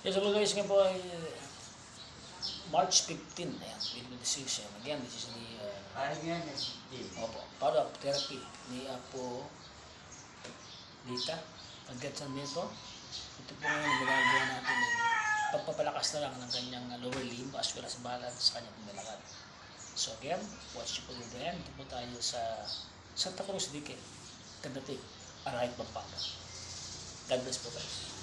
Yes, so guys, ngayon po ay March 15, ayan, 2026. Again, this is the Power Up Therapy ni Apo Lita. Pagkatsan nito, ito po ngayon ang ginagawa natin ay pagpapalakas na lang ng kanyang lower limb as well as balance sa kanyang paglalakad. So again, watch po the end. Ito po tayo sa Santa Cruz Dique, Cavite, Arayat, Pampanga. God bless po guys.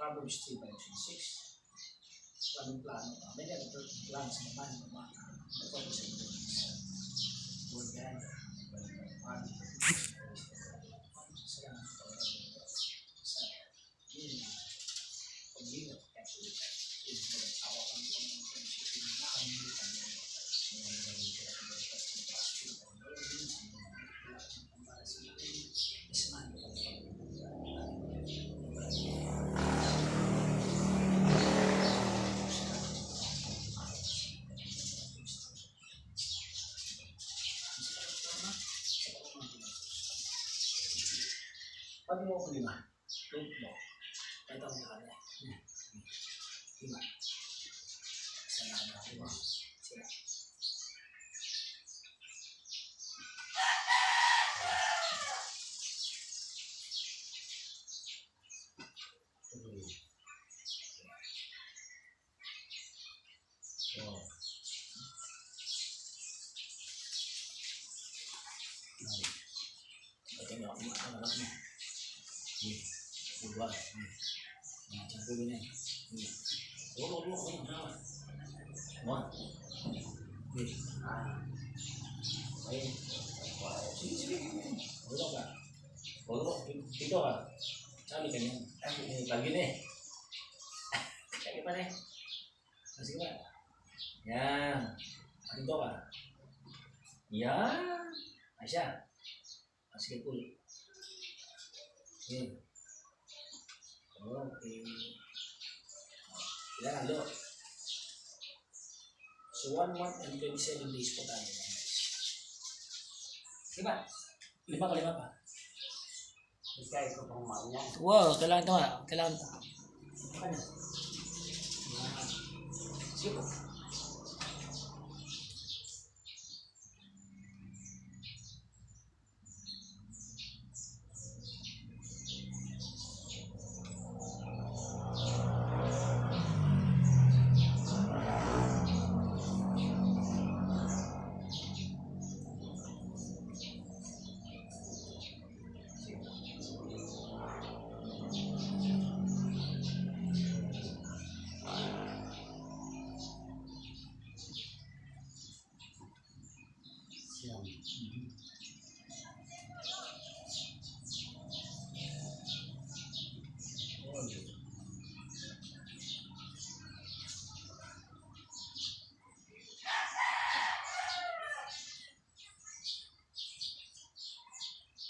Proverbs 3, 5, 6. Planong plano. May plano sa naman. Ito po sa ito. Huwag yan. Pag mo ko lima, load mo. Ito ang nakala. Lima. Salamat. Lima. Sila. Ito nga, kumakalak mo. Buat, campur ini. Oh, Wah, itu kan? Cari kan yang ini pagi nih. Kayak gimana nih? Masih gimana? Ya, itu kan? Ya, Aisyah, masih kulit. Oke. Ya, halo. So 1 month and 27 days po tayo. Diba? 5 ka 5 pa. Kaya ko pang maunya. Wow, kailangan ito nga. Kailangan ito. Ano? Sige po.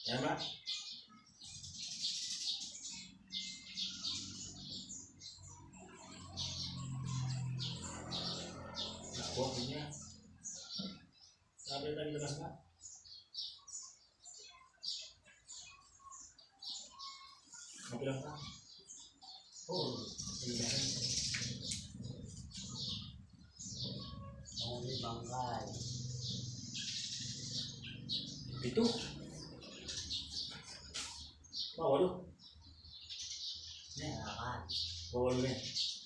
Ya, Mbak. Waktunya. Sampai tadi lepas, Mbak. Ilang ka? Oh, tingnan. Ang limang kay. Dito. Bawalo. Narakan. Bawalo na yan.